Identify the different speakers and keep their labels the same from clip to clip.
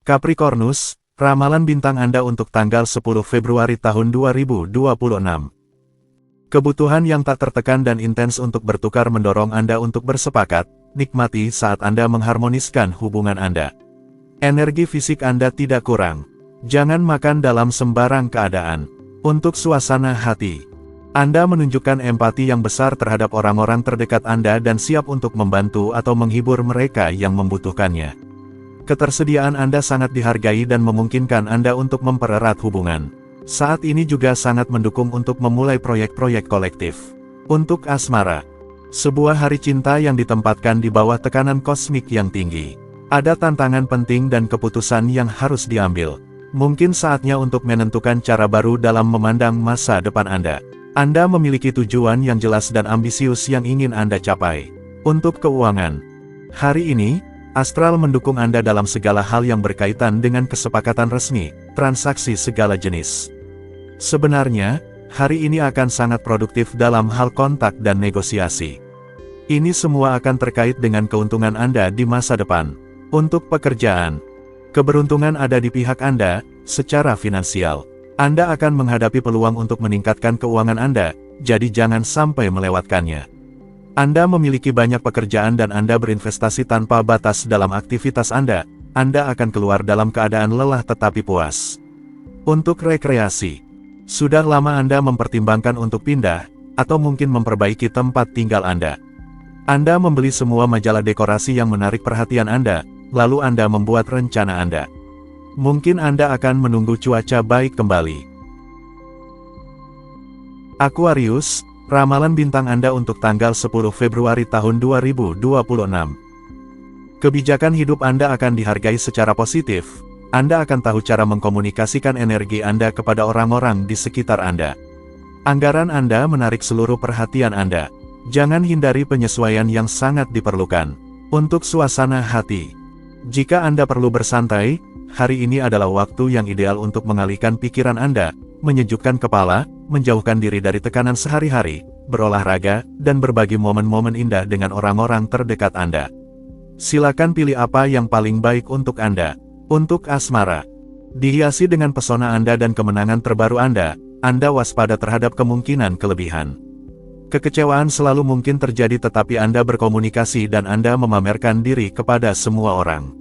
Speaker 1: Capricornus, ramalan bintang Anda untuk tanggal 10 Februari tahun 2026. Kebutuhan yang tak tertekan dan intens untuk bertukar mendorong Anda untuk bersepakat, nikmati saat Anda mengharmoniskan hubungan Anda. Energi fisik Anda tidak kurang. Jangan makan dalam sembarang keadaan. Untuk suasana hati, Anda menunjukkan empati yang besar terhadap orang-orang terdekat Anda dan siap untuk membantu atau menghibur mereka yang membutuhkannya. Ketersediaan Anda sangat dihargai dan memungkinkan Anda untuk mempererat hubungan. Saat ini juga sangat mendukung untuk memulai proyek-proyek kolektif. Untuk asmara, sebuah hari cinta yang ditempatkan di bawah tekanan kosmik yang tinggi. Ada tantangan penting dan keputusan yang harus diambil. Mungkin saatnya untuk menentukan cara baru dalam memandang masa depan Anda. Anda memiliki tujuan yang jelas dan ambisius yang ingin Anda capai. Untuk keuangan, hari ini, astral mendukung Anda dalam segala hal yang berkaitan dengan kesepakatan resmi, transaksi segala jenis. Sebenarnya, hari ini akan sangat produktif dalam hal kontak dan negosiasi. Ini semua akan terkait dengan keuntungan Anda di masa depan. Untuk pekerjaan, keberuntungan ada di pihak Anda, secara finansial. Anda akan menghadapi peluang untuk meningkatkan keuangan Anda, jadi jangan sampai melewatkannya. Anda memiliki banyak pekerjaan dan Anda berinvestasi tanpa batas dalam aktivitas Anda akan keluar dalam keadaan lelah tetapi puas. Untuk rekreasi, sudah lama Anda mempertimbangkan untuk pindah, atau mungkin memperbaiki tempat tinggal Anda. Anda membeli semua majalah dekorasi yang menarik perhatian Anda, lalu Anda membuat rencana Anda. Mungkin Anda akan menunggu cuaca baik kembali. Aquarius, ramalan bintang Anda untuk tanggal 10 Februari tahun 2026. Kebijakan hidup Anda akan dihargai secara positif. Anda akan tahu cara mengkomunikasikan energi Anda kepada orang-orang di sekitar Anda. Anggaran Anda menarik seluruh perhatian Anda. Jangan hindari penyesuaian yang sangat diperlukan. Untuk suasana hati, jika Anda perlu bersantai, hari ini adalah waktu yang ideal untuk mengalihkan pikiran Anda, menyejukkan kepala, menjauhkan diri dari tekanan sehari-hari, berolahraga, dan berbagi momen-momen indah dengan orang-orang terdekat Anda. Silakan pilih apa yang paling baik untuk Anda. Untuk asmara, dihiasi dengan pesona Anda dan kemenangan terbaru Anda waspada terhadap kemungkinan kelebihan. Kekecewaan selalu mungkin terjadi tetapi Anda berkomunikasi dan Anda memamerkan diri kepada semua orang.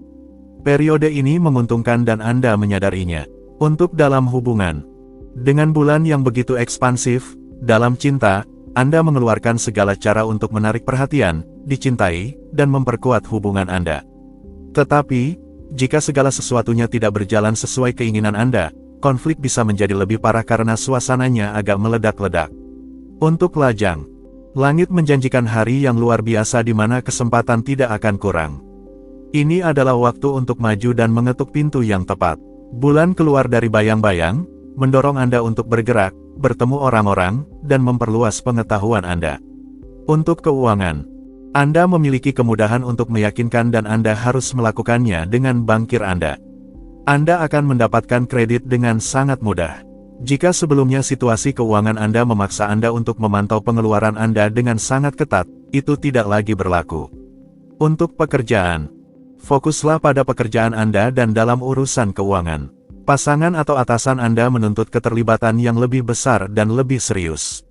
Speaker 1: Periode ini menguntungkan dan Anda menyadarinya. Untuk dalam hubungan, dengan bulan yang begitu ekspansif, dalam cinta, Anda mengeluarkan segala cara untuk menarik perhatian, dicintai, dan memperkuat hubungan Anda. Tetapi, jika segala sesuatunya tidak berjalan sesuai keinginan Anda, konflik bisa menjadi lebih parah karena suasananya agak meledak-ledak. Untuk lajang, langit menjanjikan hari yang luar biasa di mana kesempatan tidak akan kurang. Ini adalah waktu untuk maju dan mengetuk pintu yang tepat. Bulan keluar dari bayang-bayang, mendorong Anda untuk bergerak, bertemu orang-orang, dan memperluas pengetahuan Anda. Untuk keuangan, Anda memiliki kemudahan untuk meyakinkan dan Anda harus melakukannya dengan bankir Anda. Anda akan mendapatkan kredit dengan sangat mudah. Jika sebelumnya situasi keuangan Anda memaksa Anda untuk memantau pengeluaran Anda dengan sangat ketat, itu tidak lagi berlaku. Untuk pekerjaan, fokuslah pada pekerjaan Anda dan dalam urusan keuangan. Pasangan atau atasan Anda menuntut keterlibatan yang lebih besar dan lebih serius.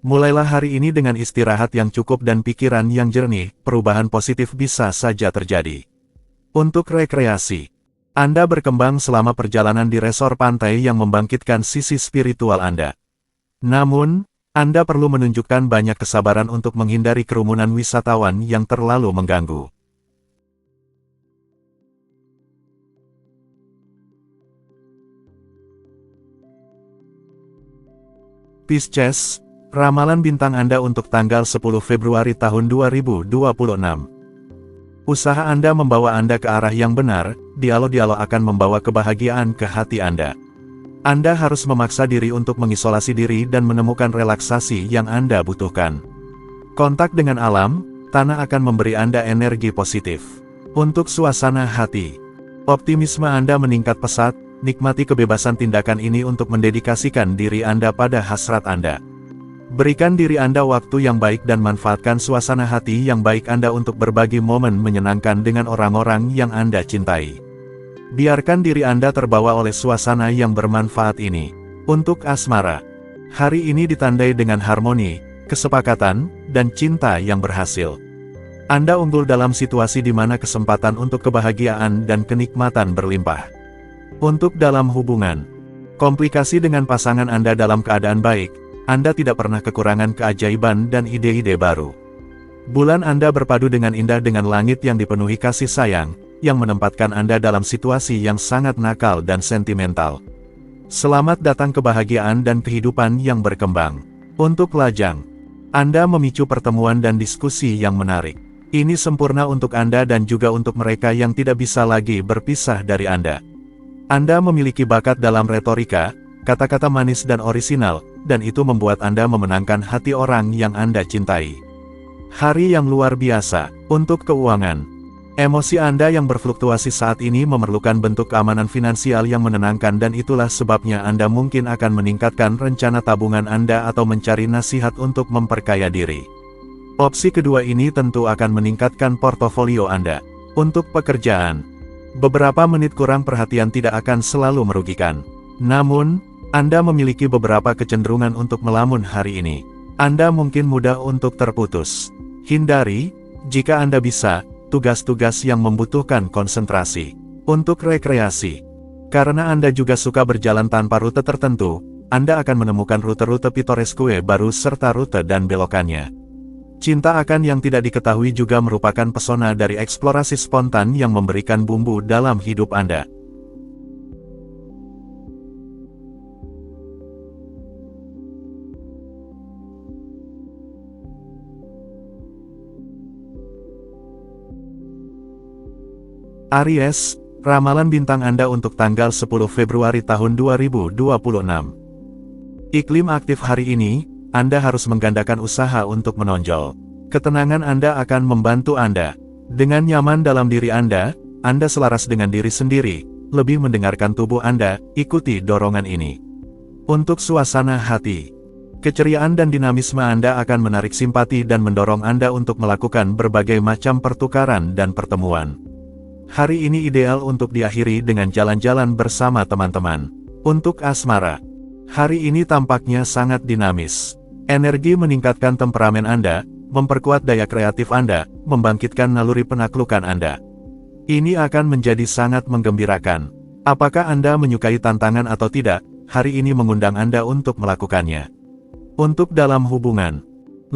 Speaker 1: Mulailah hari ini dengan istirahat yang cukup dan pikiran yang jernih, perubahan positif bisa saja terjadi. Untuk rekreasi, Anda berkembang selama perjalanan di resor pantai yang membangkitkan sisi spiritual Anda. Namun, Anda perlu menunjukkan banyak kesabaran untuk menghindari kerumunan wisatawan yang terlalu mengganggu. Pisces, ramalan bintang Anda untuk tanggal 10 Februari tahun 2026. Usaha Anda membawa Anda ke arah yang benar, dialog-dialog akan membawa kebahagiaan ke hati Anda. Anda harus memaksa diri untuk mengisolasi diri dan menemukan relaksasi yang Anda butuhkan. Kontak dengan alam, tanah akan memberi Anda energi positif. Untuk suasana hati, optimisme Anda meningkat pesat. Nikmati kebebasan tindakan ini untuk mendedikasikan diri Anda pada hasrat Anda. Berikan diri Anda waktu yang baik dan manfaatkan suasana hati yang baik Anda untuk berbagi momen menyenangkan dengan orang-orang yang Anda cintai. Biarkan diri Anda terbawa oleh suasana yang bermanfaat ini. Untuk asmara, hari ini ditandai dengan harmoni, kesepakatan, dan cinta yang berhasil. Anda unggul dalam situasi di mana kesempatan untuk kebahagiaan dan kenikmatan berlimpah. Untuk dalam hubungan, komplikasi dengan pasangan Anda dalam keadaan baik, Anda tidak pernah kekurangan keajaiban dan ide-ide baru. Bulan Anda berpadu dengan indah dengan langit yang dipenuhi kasih sayang, yang menempatkan Anda dalam situasi yang sangat nakal dan sentimental. Selamat datang kebahagiaan dan kehidupan yang berkembang. Untuk lajang, Anda memicu pertemuan dan diskusi yang menarik. Ini sempurna untuk Anda dan juga untuk mereka yang tidak bisa lagi berpisah dari Anda. Anda memiliki bakat dalam retorika, kata-kata manis dan orisinal, dan itu membuat Anda memenangkan hati orang yang Anda cintai. Hari yang luar biasa. Untuk keuangan, emosi Anda yang berfluktuasi saat ini memerlukan bentuk keamanan finansial yang menenangkan dan itulah sebabnya Anda mungkin akan meningkatkan rencana tabungan Anda atau mencari nasihat untuk memperkaya diri. Opsi kedua ini tentu akan meningkatkan portofolio Anda. Untuk pekerjaan, beberapa menit kurang perhatian tidak akan selalu merugikan. Namun, Anda memiliki beberapa kecenderungan untuk melamun hari ini. Anda mungkin mudah untuk terputus. Hindari, jika Anda bisa, tugas-tugas yang membutuhkan konsentrasi. Untuk rekreasi, karena Anda juga suka berjalan tanpa rute tertentu, Anda akan menemukan rute-rute pitoreske baru serta rute dan belokannya. Cinta akan yang tidak diketahui juga merupakan pesona dari eksplorasi spontan yang memberikan bumbu dalam hidup Anda. Aries, ramalan bintang Anda untuk tanggal 10 Februari tahun 2026. Iklim aktif hari ini, Anda harus menggandakan usaha untuk menonjol. Ketenangan Anda akan membantu Anda. Dengan nyaman dalam diri Anda selaras dengan diri sendiri, lebih mendengarkan tubuh Anda, ikuti dorongan ini. Untuk suasana hati, keceriaan dan dinamisme Anda akan menarik simpati dan mendorong Anda untuk melakukan berbagai macam pertukaran dan pertemuan. Hari ini ideal untuk diakhiri dengan jalan-jalan bersama teman-teman. Untuk asmara, hari ini tampaknya sangat dinamis. Energi meningkatkan temperamen Anda, memperkuat daya kreatif Anda, membangkitkan naluri penaklukan Anda. Ini akan menjadi sangat menggembirakan. Apakah Anda menyukai tantangan atau tidak, hari ini mengundang Anda untuk melakukannya. Untuk dalam hubungan,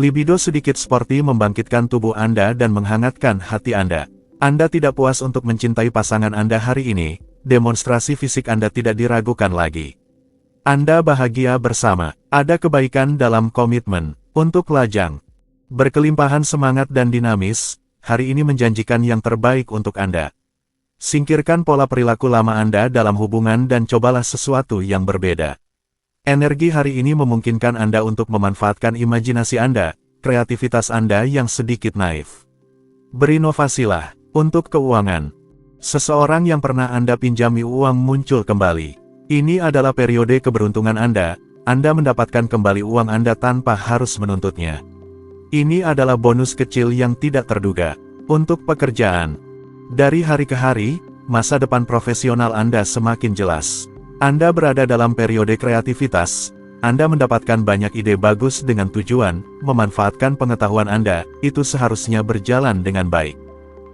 Speaker 1: libido sedikit sporty membangkitkan tubuh Anda dan menghangatkan hati Anda. Anda tidak puas untuk mencintai pasangan Anda hari ini, demonstrasi fisik Anda tidak diragukan lagi. Anda bahagia bersama, ada kebaikan dalam komitmen. Untuk lajang, berkelimpahan semangat dan dinamis, hari ini menjanjikan yang terbaik untuk Anda. Singkirkan pola perilaku lama Anda dalam hubungan dan cobalah sesuatu yang berbeda. Energi hari ini memungkinkan Anda untuk memanfaatkan imajinasi Anda, kreativitas Anda yang sedikit naif. Berinovasilah. Untuk keuangan, seseorang yang pernah Anda pinjami uang muncul kembali. Ini adalah periode keberuntungan Anda mendapatkan kembali uang Anda tanpa harus menuntutnya. Ini adalah bonus kecil yang tidak terduga. Untuk pekerjaan, dari hari ke hari, masa depan profesional Anda semakin jelas. Anda berada dalam periode kreativitas, Anda mendapatkan banyak ide bagus dengan tujuan, memanfaatkan pengetahuan Anda, itu seharusnya berjalan dengan baik.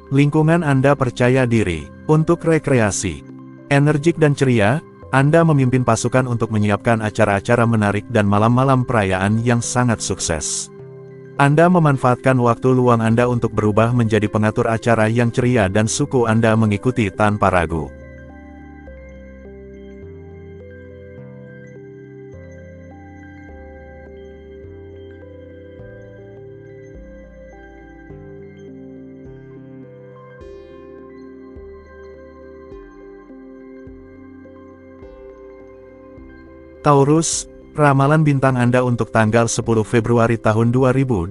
Speaker 1: Lingkungan Anda percaya diri. Untuk rekreasi, energik dan ceria, Anda memimpin pasukan untuk menyiapkan acara-acara menarik dan malam-malam perayaan yang sangat sukses. Anda memanfaatkan waktu luang Anda untuk berubah menjadi pengatur acara yang ceria dan suku Anda mengikuti tanpa ragu. Taurus, ramalan bintang Anda untuk tanggal 10 Februari tahun 2026.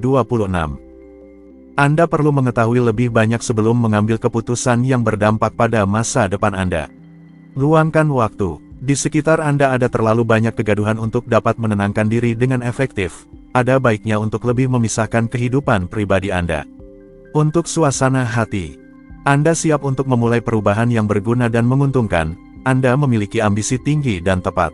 Speaker 1: Anda perlu mengetahui lebih banyak sebelum mengambil keputusan yang berdampak pada masa depan Anda. Luangkan waktu. Di sekitar Anda ada terlalu banyak kegaduhan untuk dapat menenangkan diri dengan efektif. Ada baiknya untuk lebih memisahkan kehidupan pribadi Anda. Untuk suasana hati, Anda siap untuk memulai perubahan yang berguna dan menguntungkan. Anda memiliki ambisi tinggi dan tepat.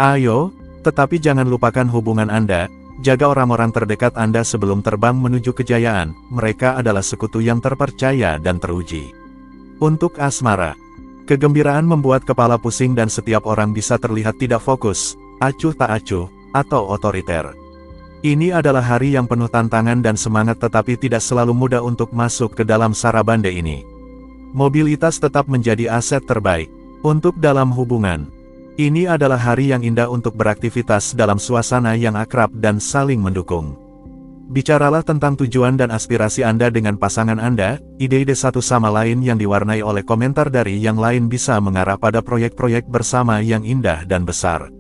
Speaker 1: Ayo, tetapi jangan lupakan hubungan Anda. Jaga orang-orang terdekat Anda sebelum terbang menuju kejayaan. Mereka adalah sekutu yang terpercaya dan teruji. Untuk asmara, kegembiraan membuat kepala pusing dan setiap orang bisa terlihat tidak fokus, acuh tak acuh, atau otoriter. Ini adalah hari yang penuh tantangan dan semangat, tetapi tidak selalu mudah untuk masuk ke dalam sarabande ini. Mobilitas tetap menjadi aset terbaik. Untuk dalam hubungan, ini adalah hari yang indah untuk beraktivitas dalam suasana yang akrab dan saling mendukung. Bicaralah tentang tujuan dan aspirasi Anda dengan pasangan Anda. Ide-ide satu sama lain yang diwarnai oleh komentar dari yang lain bisa mengarah pada proyek-proyek bersama yang indah dan besar.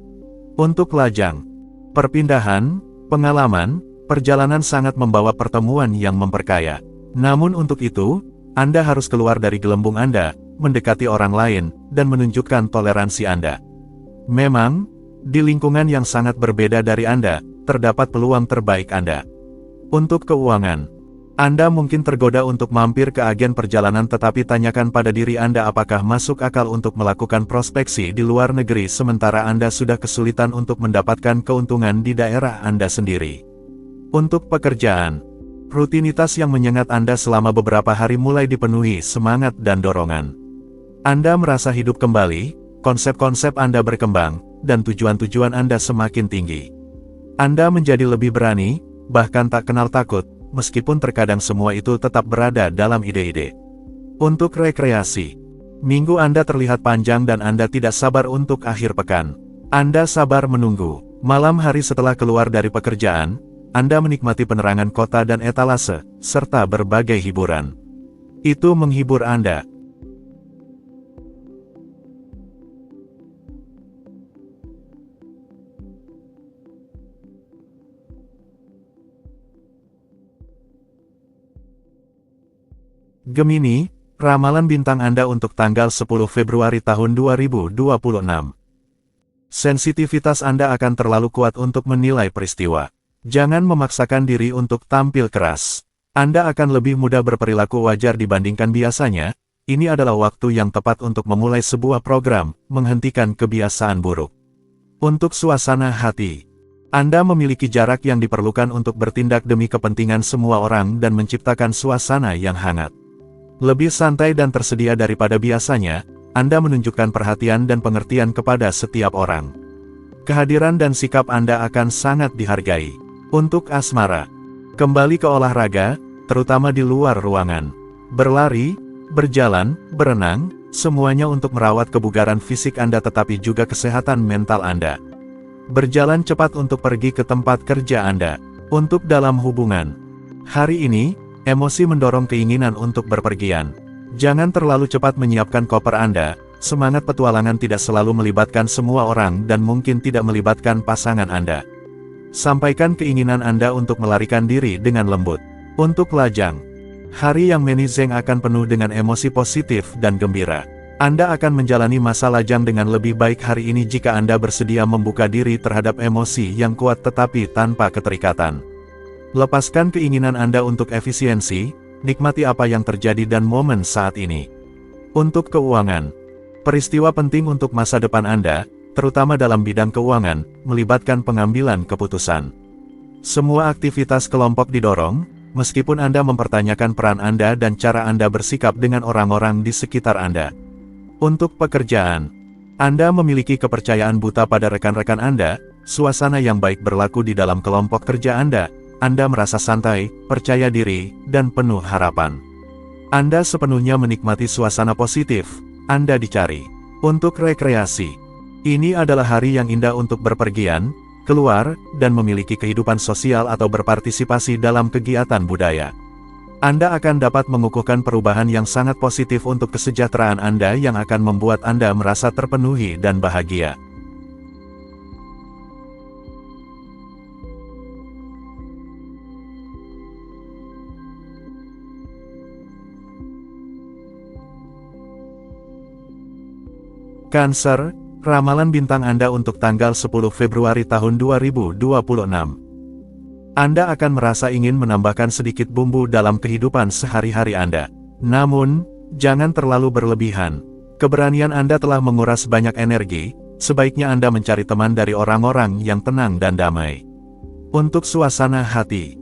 Speaker 1: Untuk lajang, perpindahan, pengalaman, perjalanan sangat membawa pertemuan yang memperkaya. Namun untuk itu, Anda harus keluar dari gelembung Anda, mendekati orang lain, dan menunjukkan toleransi Anda. Memang, di lingkungan yang sangat berbeda dari Anda, terdapat peluang terbaik Anda. Untuk keuangan, Anda mungkin tergoda untuk mampir ke agen perjalanan, tetapi tanyakan pada diri Anda apakah masuk akal untuk melakukan prospeksi di luar negeri sementara Anda sudah kesulitan untuk mendapatkan keuntungan di daerah Anda sendiri. Untuk pekerjaan, rutinitas yang menyengat Anda selama beberapa hari mulai dipenuhi semangat dan dorongan. Anda merasa hidup kembali, konsep-konsep Anda berkembang, dan tujuan-tujuan Anda semakin tinggi. Anda menjadi lebih berani, bahkan tak kenal takut, meskipun terkadang semua itu tetap berada dalam ide-ide. Untuk rekreasi, minggu Anda terlihat panjang dan Anda tidak sabar untuk akhir pekan. Anda sabar menunggu. Malam hari setelah keluar dari pekerjaan, Anda menikmati penerangan kota dan etalase, serta berbagai hiburan. Itu menghibur Anda. Gemini, ramalan bintang Anda untuk tanggal 10 Februari tahun 2026. Sensitivitas Anda akan terlalu kuat untuk menilai peristiwa. Jangan memaksakan diri untuk tampil keras. Anda akan lebih mudah berperilaku wajar dibandingkan biasanya. Ini adalah waktu yang tepat untuk memulai sebuah program, menghentikan kebiasaan buruk. Untuk suasana hati, Anda memiliki jarak yang diperlukan untuk bertindak demi kepentingan semua orang dan menciptakan suasana yang hangat. Lebih santai dan tersedia daripada biasanya, Anda menunjukkan perhatian dan pengertian kepada setiap orang. Kehadiran dan sikap Anda akan sangat dihargai. Untuk asmara, kembali ke olahraga, terutama di luar ruangan. Berlari, berjalan, berenang, semuanya untuk merawat kebugaran fisik Anda tetapi juga kesehatan mental Anda. Berjalan cepat untuk pergi ke tempat kerja Anda. Untuk dalam hubungan, hari ini, emosi mendorong keinginan untuk berpergian. Jangan terlalu cepat menyiapkan koper Anda. Semangat petualangan tidak selalu melibatkan semua orang dan mungkin tidak melibatkan pasangan Anda. Sampaikan keinginan Anda untuk melarikan diri dengan lembut. Untuk lajang, hari yang menizeng akan penuh dengan emosi positif dan gembira. Anda akan menjalani masa lajang dengan lebih baik hari ini jika Anda bersedia membuka diri terhadap emosi yang kuat tetapi tanpa keterikatan. Lepaskan keinginan Anda untuk efisiensi, nikmati apa yang terjadi dan momen saat ini. Untuk keuangan, peristiwa penting untuk masa depan Anda, terutama dalam bidang keuangan, melibatkan pengambilan keputusan. Semua aktivitas kelompok didorong, meskipun Anda mempertanyakan peran Anda dan cara Anda bersikap dengan orang-orang di sekitar Anda. Untuk pekerjaan, Anda memiliki kepercayaan buta pada rekan-rekan Anda, suasana yang baik berlaku di dalam kelompok kerja Anda. Anda merasa santai, percaya diri, dan penuh harapan. Anda sepenuhnya menikmati suasana positif. Anda dicari. Untuk rekreasi, ini adalah hari yang indah untuk berpergian, keluar, dan memiliki kehidupan sosial atau berpartisipasi dalam kegiatan budaya. Anda akan dapat mengukuhkan perubahan yang sangat positif untuk kesejahteraan Anda yang akan membuat Anda merasa terpenuhi dan bahagia. Cancer, ramalan bintang Anda untuk tanggal 10 Februari tahun 2026. Anda akan merasa ingin menambahkan sedikit bumbu dalam kehidupan sehari-hari Anda. Namun, Jangan terlalu berlebihan. Keberanian Anda telah menguras banyak energi, sebaiknya Anda mencari teman dari orang-orang yang tenang dan damai. Untuk suasana hati,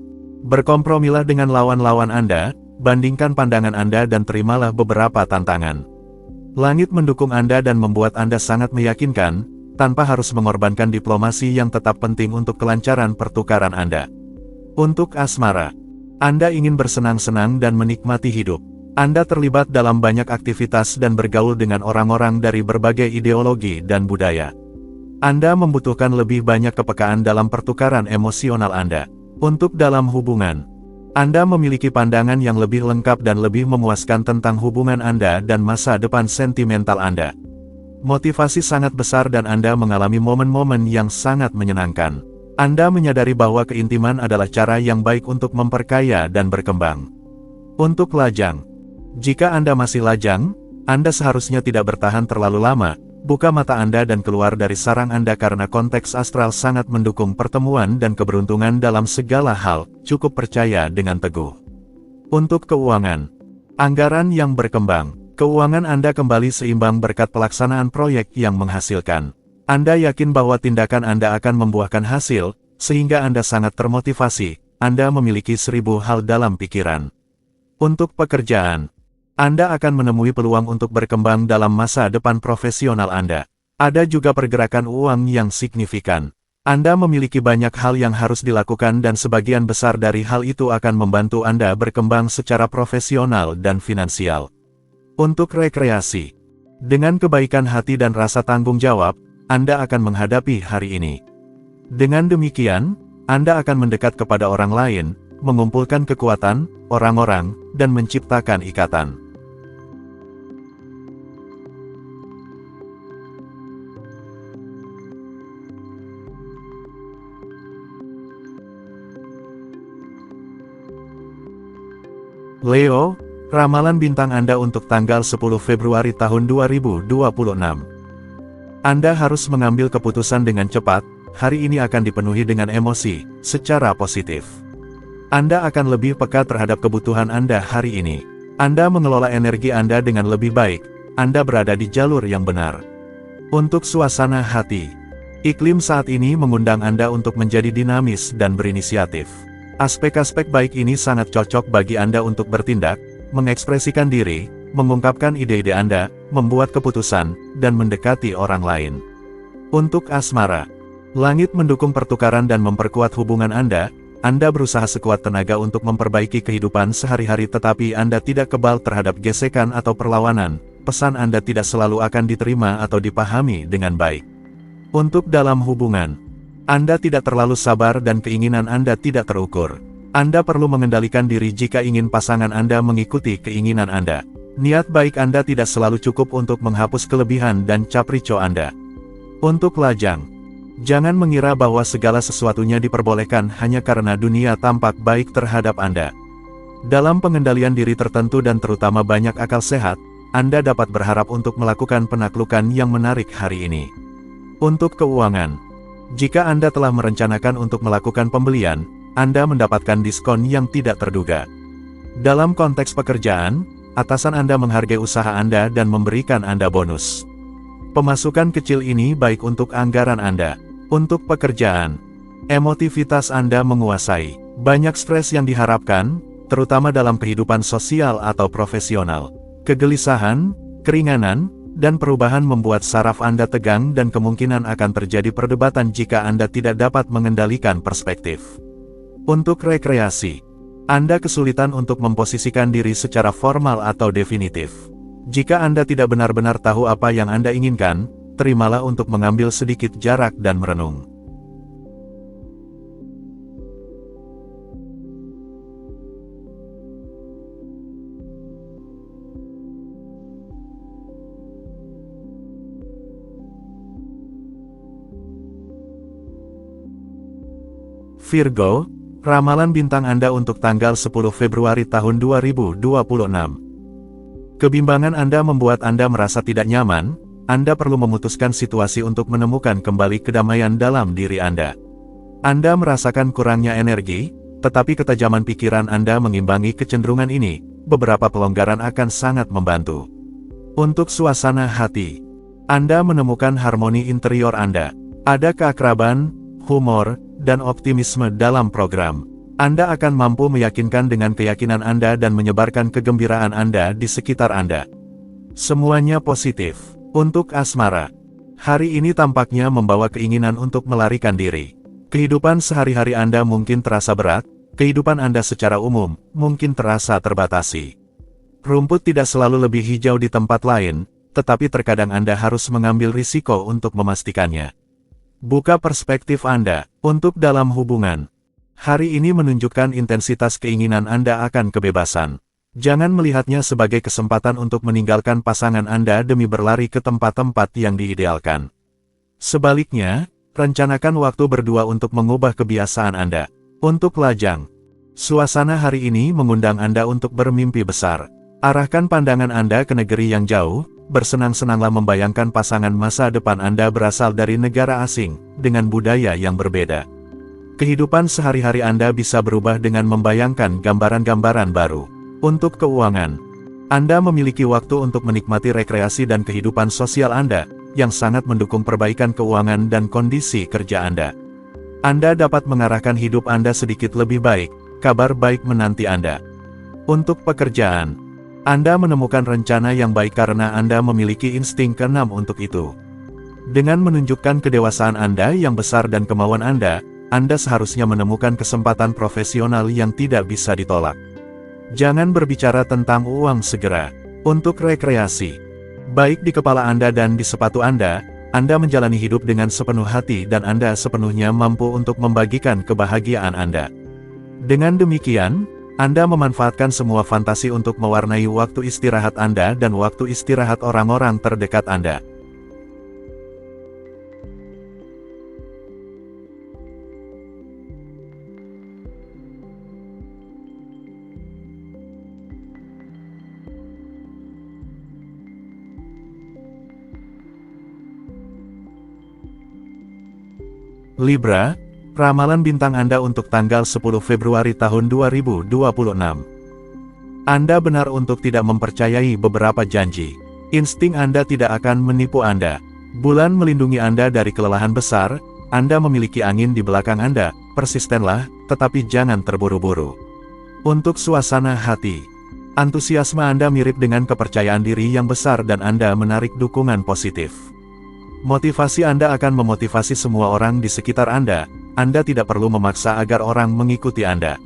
Speaker 1: berkompromilah dengan lawan-lawan Anda, bandingkan pandangan Anda dan terimalah beberapa tantangan. Langit mendukung Anda dan membuat Anda sangat meyakinkan, tanpa harus mengorbankan diplomasi yang tetap penting untuk kelancaran pertukaran Anda. Untuk asmara, Anda ingin bersenang-senang dan menikmati hidup. Anda terlibat dalam banyak aktivitas dan bergaul dengan orang-orang dari berbagai ideologi dan budaya. Anda membutuhkan lebih banyak kepekaan dalam pertukaran emosional Anda. Untuk dalam hubungan, Anda memiliki pandangan yang lebih lengkap dan lebih memuaskan tentang hubungan Anda dan masa depan sentimental Anda. Motivasi sangat besar dan Anda mengalami momen-momen yang sangat menyenangkan. Anda menyadari bahwa keintiman adalah cara yang baik untuk memperkaya dan berkembang. Untuk lajang, jika Anda masih lajang, Anda seharusnya tidak bertahan terlalu lama. Buka mata Anda dan keluar dari sarang Anda karena konteks astral sangat mendukung pertemuan dan keberuntungan dalam segala hal. Cukup percaya dengan teguh. Untuk keuangan, anggaran yang berkembang. Keuangan Anda kembali seimbang berkat pelaksanaan proyek yang menghasilkan. Anda yakin bahwa tindakan Anda akan membuahkan hasil, sehingga Anda sangat termotivasi. Anda memiliki 1000 hal dalam pikiran. Untuk pekerjaan, Anda akan menemui peluang untuk berkembang dalam masa depan profesional Anda. Ada juga pergerakan uang yang signifikan. Anda memiliki banyak hal yang harus dilakukan dan sebagian besar dari hal itu akan membantu Anda berkembang secara profesional dan finansial. Untuk rekreasi, dengan kebaikan hati dan rasa tanggung jawab, Anda akan menghadapi hari ini. Dengan demikian, Anda akan mendekat kepada orang lain, mengumpulkan kekuatan, orang-orang, dan menciptakan ikatan. Leo, ramalan bintang Anda untuk tanggal 10 Februari tahun 2026. Anda harus mengambil keputusan dengan cepat, hari ini akan dipenuhi dengan emosi, secara positif. Anda akan lebih peka terhadap kebutuhan Anda hari ini. Anda mengelola energi Anda dengan lebih baik, Anda berada di jalur yang benar. Untuk suasana hati, iklim saat ini mengundang Anda untuk menjadi dinamis dan berinisiatif. Aspek-aspek baik ini sangat cocok bagi Anda untuk bertindak, mengekspresikan diri, mengungkapkan ide-ide Anda, membuat keputusan, dan mendekati orang lain. Untuk asmara, langit mendukung pertukaran dan memperkuat hubungan Anda. Anda berusaha sekuat tenaga untuk memperbaiki kehidupan sehari-hari tetapi Anda tidak kebal terhadap gesekan atau perlawanan. Pesan Anda tidak selalu akan diterima atau dipahami dengan baik. Untuk dalam hubungan, Anda tidak terlalu sabar dan keinginan Anda tidak terukur. Anda perlu mengendalikan diri jika ingin pasangan Anda mengikuti keinginan Anda. Niat baik Anda tidak selalu cukup untuk menghapus kelebihan dan caprico Anda. Untuk lajang, jangan mengira bahwa segala sesuatunya diperbolehkan hanya karena dunia tampak baik terhadap Anda. Dalam pengendalian diri tertentu dan terutama banyak akal sehat, Anda dapat berharap untuk melakukan penaklukan yang menarik hari ini. Untuk keuangan, jika Anda telah merencanakan untuk melakukan pembelian, Anda mendapatkan diskon yang tidak terduga. Dalam konteks pekerjaan, atasan Anda menghargai usaha Anda dan memberikan Anda bonus. Pemasukan kecil ini baik untuk anggaran Anda. Untuk pekerjaan, emotivitas Anda menguasai. Banyak stres yang diharapkan, terutama dalam kehidupan sosial atau profesional. Kegelisahan, keringanan, dan perubahan membuat saraf Anda tegang dan kemungkinan akan terjadi perdebatan jika Anda tidak dapat mengendalikan perspektif. Untuk rekreasi, Anda kesulitan untuk memposisikan diri secara formal atau definitif. Jika Anda tidak benar-benar tahu apa yang Anda inginkan, terimalah untuk mengambil sedikit jarak dan merenung. Virgo, ramalan bintang Anda untuk tanggal 10 Februari tahun 2026. Kebimbangan Anda membuat Anda merasa tidak nyaman. Anda perlu memutuskan situasi untuk menemukan kembali kedamaian dalam diri Anda. Anda merasakan kurangnya energi, tetapi ketajaman pikiran Anda mengimbangi kecenderungan ini. beberapa pelonggaran akan sangat membantu. Untuk suasana hati, Anda menemukan harmoni interior Anda. Ada keakraban, humor, dan optimisme dalam program. Anda akan mampu meyakinkan dengan keyakinan Anda dan menyebarkan kegembiraan Anda di sekitar Anda. Semuanya positif. Untuk asmara, hari ini tampaknya membawa keinginan untuk melarikan diri. Kehidupan sehari-hari Anda mungkin terasa berat, kehidupan Anda secara umum mungkin terasa terbatasi. Rumput tidak selalu lebih hijau di tempat lain, tetapi terkadang Anda harus mengambil risiko untuk memastikannya. Buka perspektif Anda. Untuk dalam hubungan, hari ini menunjukkan intensitas keinginan Anda akan kebebasan. Jangan melihatnya sebagai kesempatan untuk meninggalkan pasangan Anda demi berlari ke tempat-tempat yang diidealkan. Sebaliknya, rencanakan waktu berdua untuk mengubah kebiasaan Anda. Untuk lajang, suasana hari ini mengundang Anda untuk bermimpi besar. Arahkan pandangan Anda ke negeri yang jauh, bersenang-senanglah membayangkan pasangan masa depan Anda berasal dari negara asing, dengan budaya yang berbeda. Kehidupan sehari-hari Anda bisa berubah dengan membayangkan gambaran-gambaran baru. Untuk keuangan, Anda memiliki waktu untuk menikmati rekreasi dan kehidupan sosial Anda, yang sangat mendukung perbaikan keuangan dan kondisi kerja Anda. Anda dapat mengarahkan hidup Anda sedikit lebih baik, kabar baik menanti Anda. Untuk pekerjaan, Anda menemukan rencana yang baik karena Anda memiliki insting keenam untuk itu. Dengan menunjukkan kedewasaan Anda yang besar dan kemauan Anda seharusnya menemukan kesempatan profesional yang tidak bisa ditolak. Jangan berbicara tentang uang segera. Untuk rekreasi, baik di kepala Anda dan di sepatu Anda menjalani hidup dengan sepenuh hati dan Anda sepenuhnya mampu untuk membagikan kebahagiaan Anda. Dengan demikian, Anda memanfaatkan semua fantasi untuk mewarnai waktu istirahat Anda dan waktu istirahat orang-orang terdekat Anda. Libra, ramalan bintang Anda untuk tanggal 10 Februari tahun 2026. Anda benar untuk tidak mempercayai beberapa janji. Insting Anda tidak akan menipu Anda. Bulan melindungi Anda dari kelelahan besar. Anda memiliki angin di belakang Anda. Persistenlah, tetapi jangan terburu-buru. Untuk suasana hati, antusiasme Anda mirip dengan kepercayaan diri yang besar dan Anda menarik dukungan positif. Motivasi Anda akan memotivasi semua orang di sekitar Anda tidak perlu memaksa agar orang mengikuti Anda.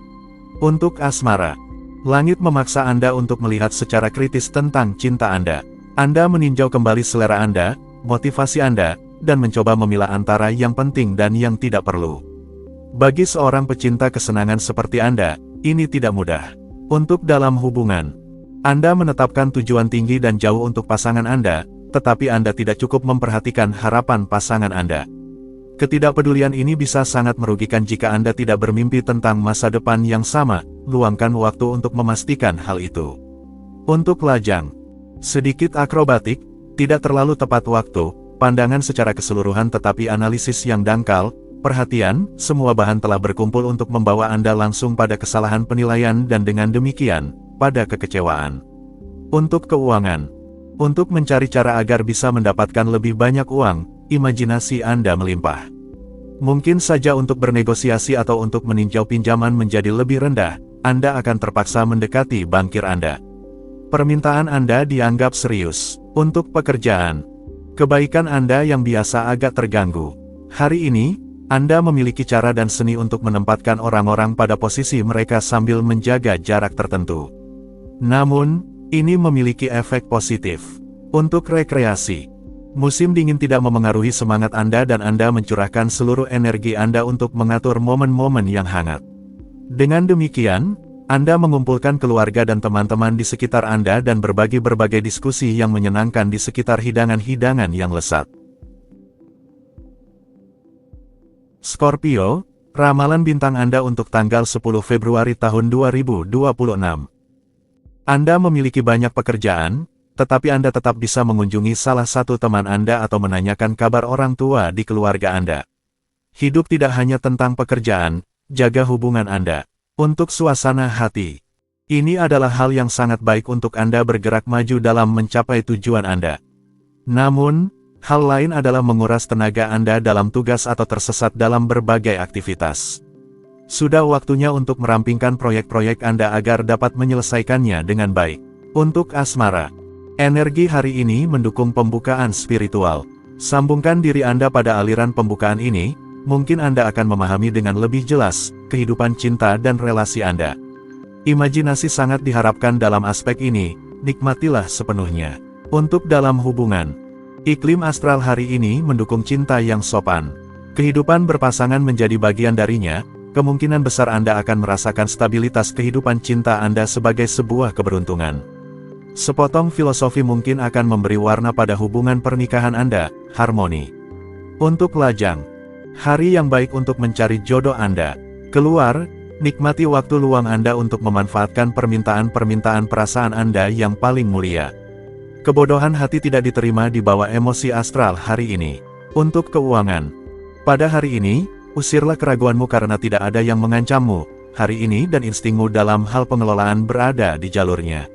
Speaker 1: Untuk asmara, langit memaksa Anda untuk melihat secara kritis tentang cinta Anda. Anda meninjau kembali selera Anda, motivasi Anda, dan mencoba memilah antara yang penting dan yang tidak perlu. Bagi seorang pecinta kesenangan seperti Anda, ini tidak mudah. Untuk dalam hubungan, Anda menetapkan tujuan tinggi dan jauh untuk pasangan Anda, tetapi Anda tidak cukup memperhatikan harapan pasangan Anda. Ketidakpedulian ini bisa sangat merugikan jika Anda tidak bermimpi tentang masa depan yang sama. Luangkan waktu untuk memastikan hal itu. Untuk lajang, sedikit akrobatik, tidak terlalu tepat waktu, pandangan secara keseluruhan tetapi analisis yang dangkal, perhatian, semua bahan telah berkumpul untuk membawa Anda langsung pada kesalahan penilaian dan dengan demikian, pada kekecewaan. Untuk keuangan, untuk mencari cara agar bisa mendapatkan lebih banyak uang, imajinasi Anda melimpah. Mungkin saja untuk bernegosiasi atau untuk meninjau pinjaman menjadi lebih rendah, Anda akan terpaksa mendekati bankir Anda. Permintaan Anda dianggap serius. Untuk pekerjaan, kebaikan Anda yang biasa agak terganggu. Hari ini, Anda memiliki cara dan seni untuk menempatkan orang-orang pada posisi mereka sambil menjaga jarak tertentu. Namun, ini memiliki efek positif. Untuk rekreasi, musim dingin tidak memengaruhi semangat Anda dan Anda mencurahkan seluruh energi Anda untuk mengatur momen-momen yang hangat. Dengan demikian, Anda mengumpulkan keluarga dan teman-teman di sekitar Anda dan berbagi berbagai diskusi yang menyenangkan di sekitar hidangan-hidangan yang lezat. Scorpio, ramalan bintang Anda untuk tanggal 10 Februari tahun 2026. Anda memiliki banyak pekerjaan, tetapi Anda tetap bisa mengunjungi salah satu teman Anda atau menanyakan kabar orang tua di keluarga Anda. Hidup tidak hanya tentang pekerjaan, jaga hubungan Anda. Untuk suasana hati, Ini adalah hal yang sangat baik untuk Anda bergerak maju dalam mencapai tujuan Anda. Namun, hal lain adalah menguras tenaga Anda dalam tugas atau tersesat dalam berbagai aktivitas. Sudah waktunya untuk merampingkan proyek-proyek Anda agar dapat menyelesaikannya dengan baik. Untuk asmara, energi hari ini mendukung pembukaan spiritual. Sambungkan diri Anda pada aliran pembukaan ini, mungkin Anda akan memahami dengan lebih jelas kehidupan cinta dan relasi Anda. Imajinasi sangat diharapkan dalam aspek ini, nikmatilah sepenuhnya. Untuk dalam hubungan, iklim astral hari ini mendukung cinta yang sopan. Kehidupan berpasangan menjadi bagian darinya, kemungkinan besar Anda akan merasakan stabilitas kehidupan cinta Anda sebagai sebuah keberuntungan. Sepotong filosofi mungkin akan memberi warna pada hubungan pernikahan Anda, harmoni. Untuk lajang, hari yang baik untuk mencari jodoh Anda. Keluar, nikmati waktu luang Anda untuk memanfaatkan permintaan-permintaan perasaan Anda yang paling mulia. Kebodohan hati tidak diterima di bawah emosi astral hari ini. Untuk keuangan, pada hari ini, usirlah keraguanmu karena tidak ada yang mengancammu, hari ini dan instingmu dalam hal pengelolaan berada di jalurnya.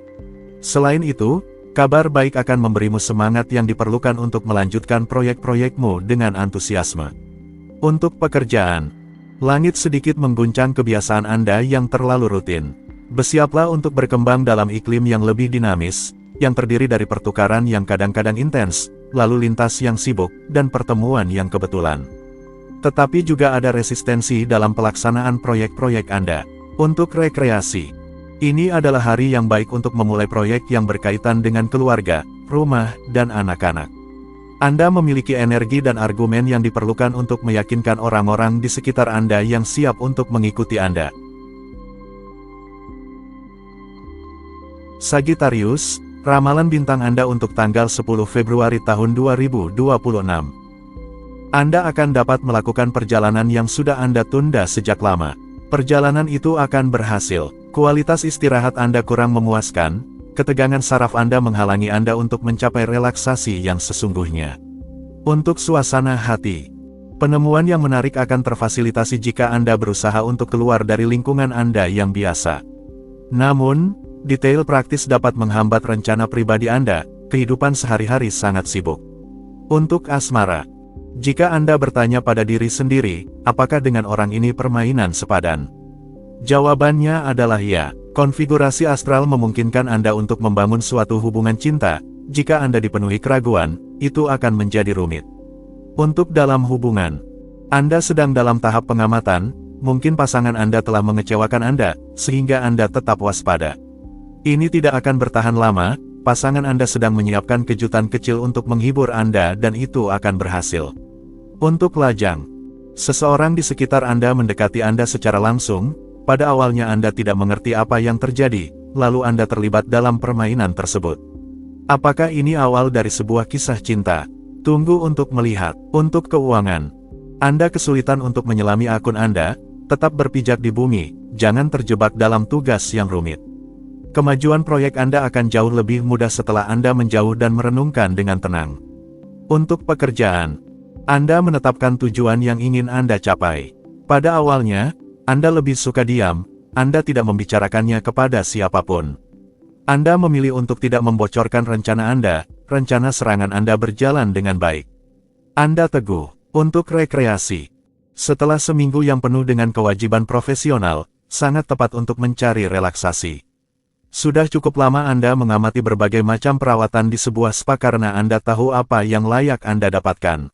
Speaker 1: Selain itu, kabar baik akan memberimu semangat yang diperlukan untuk melanjutkan proyek-proyekmu dengan antusiasme. Untuk pekerjaan, langit sedikit mengguncang kebiasaan Anda yang terlalu rutin. Bersiaplah untuk berkembang dalam iklim yang lebih dinamis, yang terdiri dari pertukaran yang kadang-kadang intens, lalu lintas yang sibuk, dan pertemuan yang kebetulan. Tetapi juga ada resistensi dalam pelaksanaan proyek-proyek Anda. Untuk rekreasi, ini adalah hari yang baik untuk memulai proyek yang berkaitan dengan keluarga, rumah, dan anak-anak. Anda memiliki energi dan argumen yang diperlukan untuk meyakinkan orang-orang di sekitar Anda yang siap untuk mengikuti Anda. Sagittarius, ramalan bintang Anda untuk tanggal 10 Februari tahun 2026. Anda akan dapat melakukan perjalanan yang sudah Anda tunda sejak lama. Perjalanan itu akan berhasil. Kualitas istirahat Anda kurang memuaskan. Ketegangan saraf Anda menghalangi Anda untuk mencapai relaksasi yang sesungguhnya. Untuk suasana hati, penemuan yang menarik akan terfasilitasi jika Anda berusaha untuk keluar dari lingkungan Anda yang biasa. Namun, detail praktis dapat menghambat rencana pribadi Anda, kehidupan sehari-hari sangat sibuk. Untuk asmara, jika Anda bertanya pada diri sendiri, apakah dengan orang ini permainan sepadan? Jawabannya adalah ya. Konfigurasi astral memungkinkan Anda untuk membangun suatu hubungan cinta. Jika Anda dipenuhi keraguan, itu akan menjadi rumit. Untuk dalam hubungan, Anda sedang dalam tahap pengamatan, mungkin pasangan Anda telah mengecewakan Anda, sehingga Anda tetap waspada. Ini tidak akan bertahan lama, pasangan Anda sedang menyiapkan kejutan kecil untuk menghibur Anda dan itu akan berhasil. Untuk lajang, seseorang di sekitar Anda mendekati Anda secara langsung. Pada awalnya Anda tidak mengerti apa yang terjadi, lalu Anda terlibat dalam permainan tersebut. Apakah ini awal dari sebuah kisah cinta? Tunggu untuk melihat. Untuk keuangan, Anda kesulitan untuk menyelami akun Anda, tetap berpijak di bumi, jangan terjebak dalam tugas yang rumit. Kemajuan proyek Anda akan jauh lebih mudah setelah Anda menjauh dan merenungkan dengan tenang. Untuk pekerjaan, Anda menetapkan tujuan yang ingin Anda capai. Pada awalnya, Anda lebih suka diam, Anda tidak membicarakannya kepada siapapun. Anda memilih untuk tidak membocorkan rencana Anda, rencana serangan Anda berjalan dengan baik. Anda teguh. Untuk rekreasi, setelah seminggu yang penuh dengan kewajiban profesional, sangat tepat untuk mencari relaksasi. Sudah cukup lama Anda mengamati berbagai macam perawatan di sebuah spa karena Anda tahu apa yang layak Anda dapatkan.